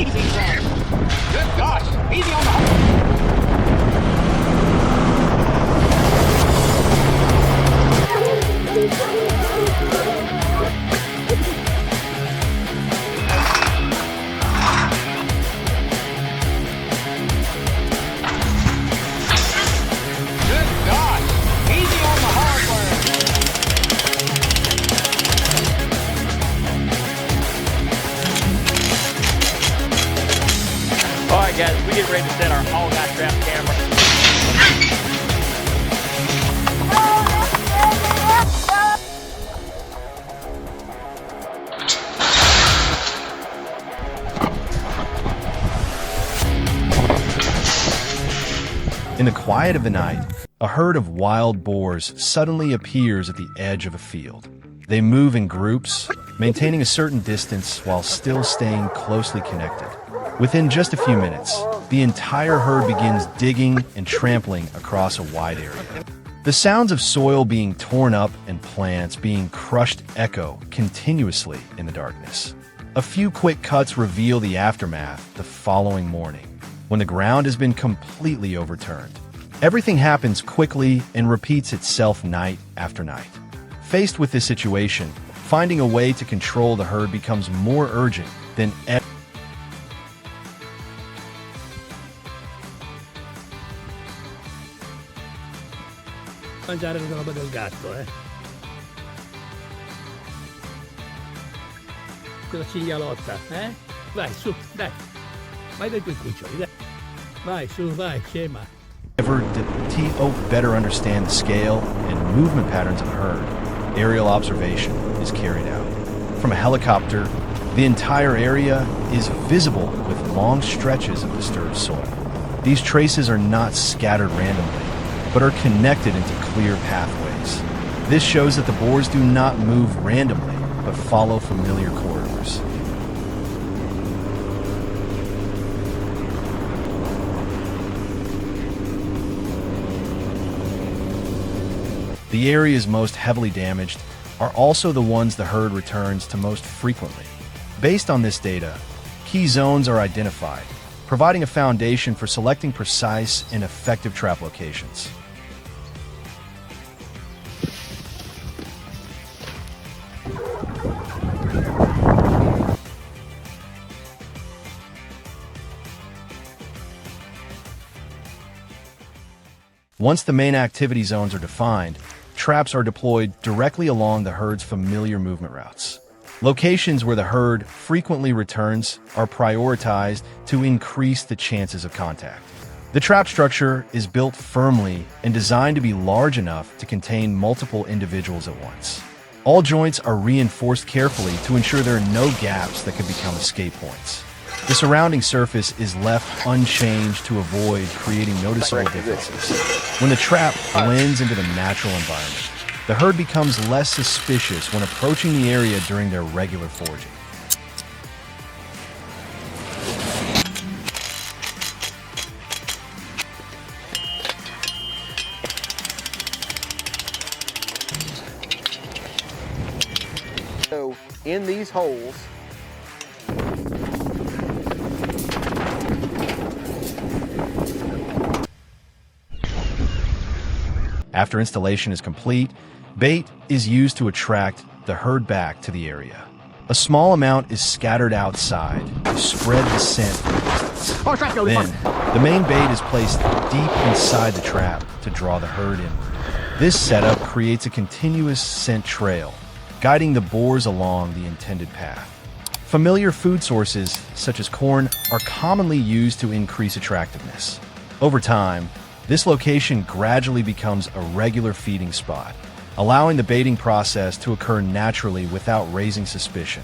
Easy, son. Good gosh. Easy on the horse. Good gosh. Easy on the hardware. All right, guys, we get ready to set our all-guy trap camera. In the quiet of the night, a herd of wild boars suddenly appears at the edge of a field. They move in groups, maintaining a certain distance while still staying closely connected. Within just a few minutes, the entire herd begins digging and trampling across a wide area. The sounds of soil being torn up and plants being crushed echo continuously in the darkness. A few quick cuts reveal the aftermath the following morning, when the ground has been completely overturned. Everything happens quickly and repeats itself night after night. Faced with this situation, finding a way to control the herd becomes more urgent than ever. Mangiare la roba del gatto, Quella cinghialotta, Vai, su, dai. Vai dai tuoi cuccioli, dai. Vai, su, vai, scema. To better understand the scale and movement patterns of the herd, aerial observation is carried out. From a helicopter, the entire area is visible with long stretches of disturbed soil. These traces are not scattered randomly, but are connected into clear pathways. This shows that the boars do not move randomly, but follow familiar corridors. The areas most heavily damaged are also the ones the herd returns to most frequently. Based on this data, key zones are identified, providing a foundation for selecting precise and effective trap locations. Once the main activity zones are defined, traps are deployed directly along the herd's familiar movement routes. Locations where the herd frequently returns are prioritized to increase the chances of contact. The trap structure is built firmly and designed to be large enough to contain multiple individuals at once. All joints are reinforced carefully to ensure there are no gaps that could become escape points. The surrounding surface is left unchanged to avoid creating noticeable differences. When the trap blends into the natural environment, the herd becomes less suspicious when approaching the area during their regular foraging. So, in these holes, after installation is complete, bait is used to attract the herd back to the area. A small amount is scattered outside to spread the scent for the distance. Then, the main bait is placed deep inside the trap to draw the herd in. This setup creates a continuous scent trail, guiding the boars along the intended path. Familiar food sources, such as corn, are commonly used to increase attractiveness. Over time, this location gradually becomes a regular feeding spot, allowing the baiting process to occur naturally without raising suspicion.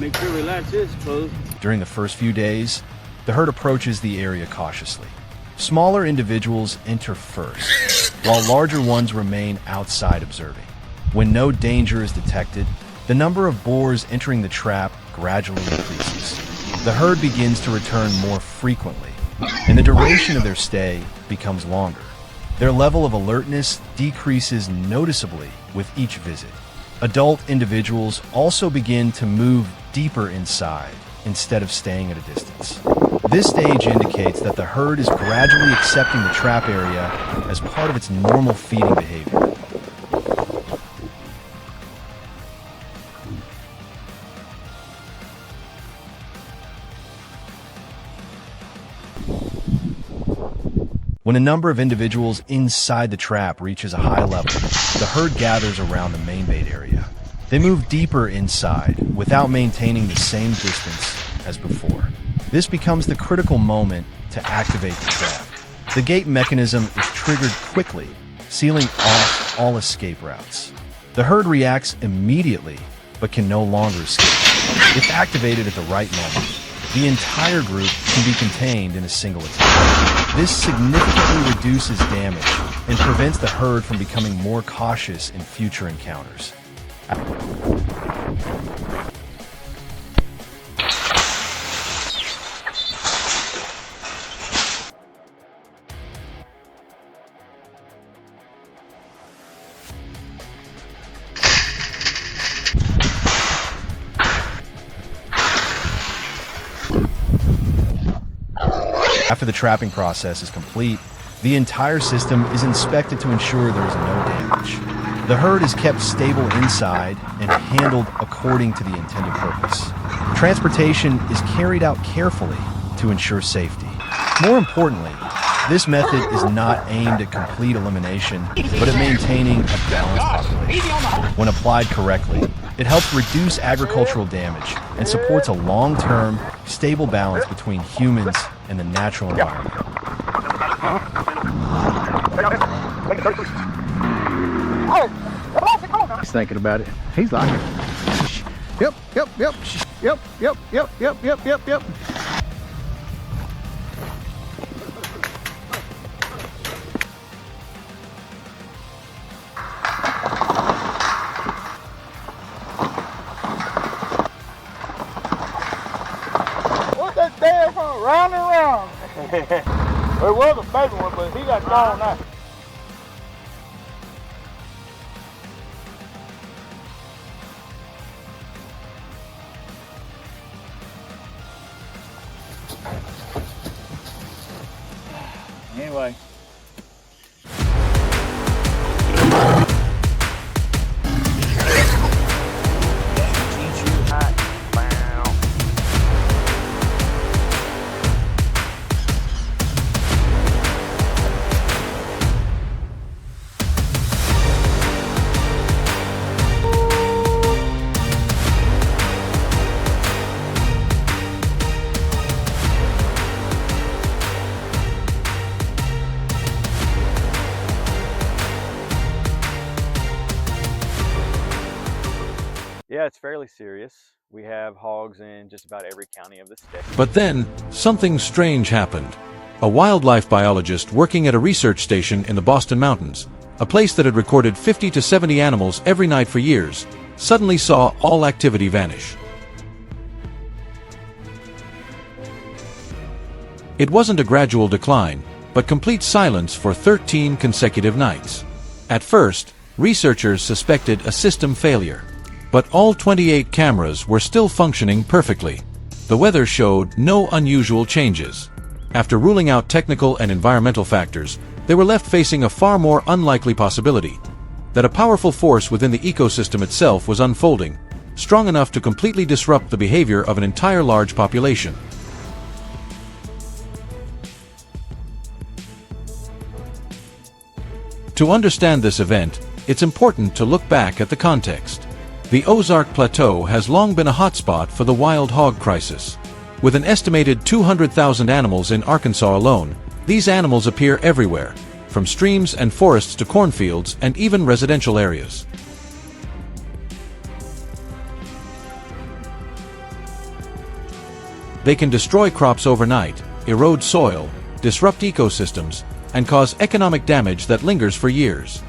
Make sure we latch this closed. During the first few days, the herd approaches the area cautiously. Smaller individuals enter first, while larger ones remain outside observing. When no danger is detected, the number of boars entering the trap gradually increases. The herd begins to return more frequently, and the duration of their stay becomes longer. Their level of alertness decreases noticeably with each visit. Adult individuals also begin to move deeper inside instead of staying at a distance. This stage indicates that the herd is gradually accepting the trap area as part of its normal feeding behavior. When a number of individuals inside the trap reaches a high level, the herd gathers around the main bait area. They move deeper inside without maintaining the same distance as before. This becomes the critical moment to activate the trap. The gate mechanism is triggered quickly, sealing off all escape routes. The herd reacts immediately, but can no longer escape. If activated at the right moment, the entire group can be contained in a single attack. This significantly reduces damage and prevents the herd from becoming more cautious in future encounters. After the trapping process is complete, the entire system is inspected to ensure there is no damage. The herd is kept stable inside and handled according to the intended purpose. Transportation is carried out carefully to ensure safety. More importantly, this method is not aimed at complete elimination, but at maintaining a balanced population. When applied correctly, it helps reduce agricultural damage and supports a long-term, stable balance between humans and the natural environment. He's thinking about it. He's like, yep. What's that damn from? Round and round. There was a baby one, but he got gone now. Anyway. Yeah, it's fairly serious. We have hogs in just about every county of the state. But then, something strange happened. A wildlife biologist working at a research station in the Boston Mountains, a place that had recorded 50 to 70 animals every night for years, suddenly saw all activity vanish. It wasn't a gradual decline, but complete silence for 13 consecutive nights. At first, researchers suspected a system failure. But all 28 cameras were still functioning perfectly. The weather showed no unusual changes. After ruling out technical and environmental factors, they were left facing a far more unlikely possibility: that a powerful force within the ecosystem itself was unfolding, strong enough to completely disrupt the behavior of an entire large population. To understand this event, it's important to look back at the context. The Ozark Plateau has long been a hotspot for the wild hog crisis. With an estimated 200,000 animals in Arkansas alone, these animals appear everywhere, from streams and forests to cornfields and even residential areas. They can destroy crops overnight, erode soil, disrupt ecosystems, and cause economic damage that lingers for years.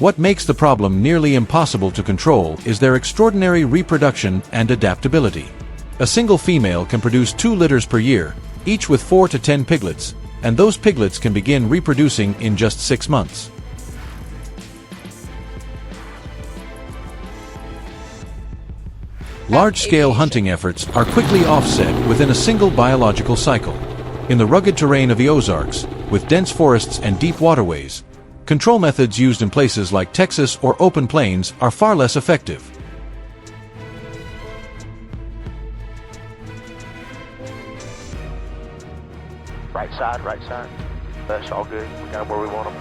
What makes the problem nearly impossible to control is their extraordinary reproduction and adaptability. A single female can produce 2 litters per year, each with 4 to 10 piglets, and those piglets can begin reproducing in just 6 months. Large-scale hunting efforts are quickly offset within a single biological cycle. In the rugged terrain of the Ozarks, with dense forests and deep waterways, control methods used in places like Texas or open plains are far less effective. Right side. That's all good. We got them where we want them.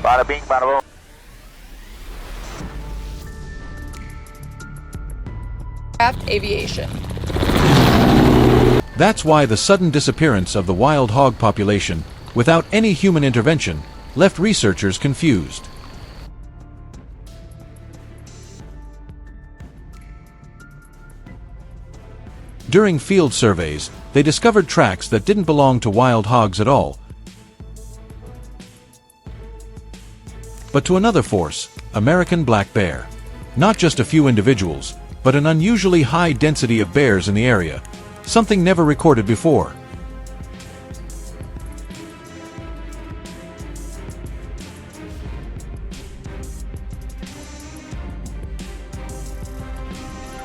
Bada bing, bada boom. Craft aviation. That's why the sudden disappearance of the wild hog population, without any human intervention, left researchers confused. During field surveys, they discovered tracks that didn't belong to wild hogs at all, but to another force, American black bear. Not just a few individuals, but an unusually high density of bears in the area, something never recorded before.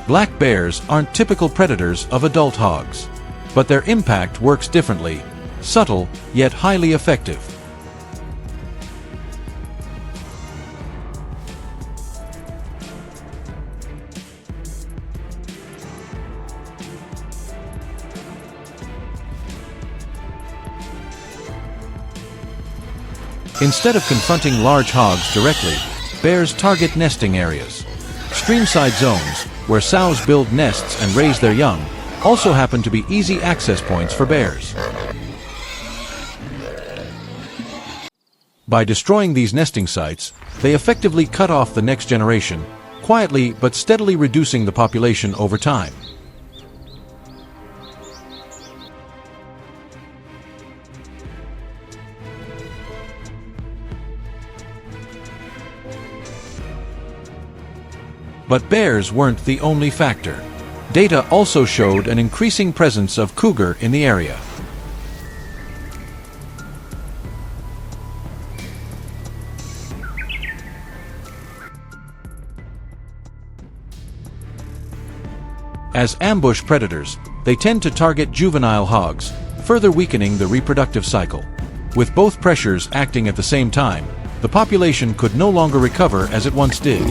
Black bears aren't typical predators of adult hogs, but their impact works differently, subtle yet highly effective. Instead of confronting large hogs directly, bears target nesting areas. Streamside zones, where sows build nests and raise their young, also happen to be easy access points for bears. By destroying these nesting sites, they effectively cut off the next generation, quietly but steadily reducing the population over time. But bears weren't the only factor. Data also showed an increasing presence of cougar in the area. As ambush predators, they tend to target juvenile hogs, further weakening the reproductive cycle. With both pressures acting at the same time, the population could no longer recover as it once did.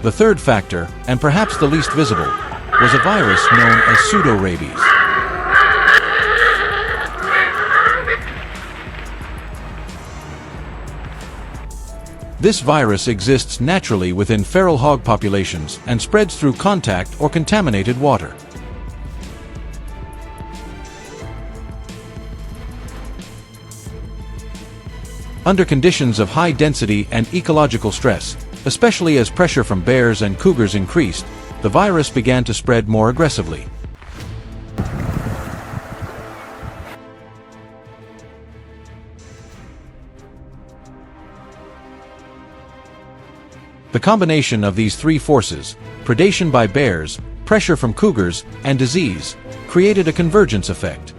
The third factor, and perhaps the least visible, was a virus known as pseudo-rabies. This virus exists naturally within feral hog populations and spreads through contact or contaminated water. Under conditions of high density and ecological stress, especially as pressure from bears and cougars increased, the virus began to spread more aggressively. The combination of these three forces, predation by bears, pressure from cougars, and disease, created a convergence effect.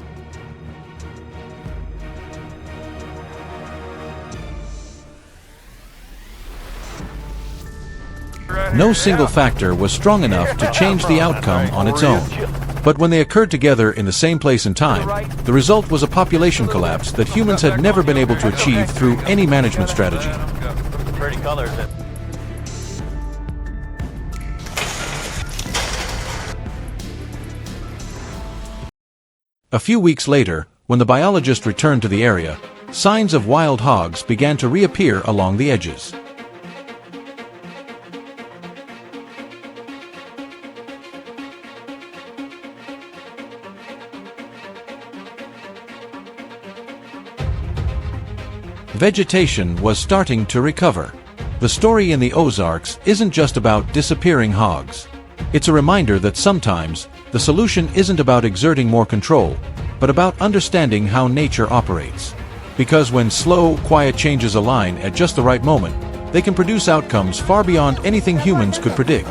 No single factor was strong enough to change the outcome on its own. But when they occurred together in the same place and time, the result was a population collapse that humans had never been able to achieve through any management strategy. Pretty colors. A few weeks later, when the biologist returned to the area, signs of wild hogs began to reappear along the edges. Vegetation was starting to recover. The story in the Ozarks isn't just about disappearing hogs. It's a reminder that sometimes the solution isn't about exerting more control, but about understanding how nature operates. Because when slow, quiet changes align at just the right moment, they can produce outcomes far beyond anything humans could predict.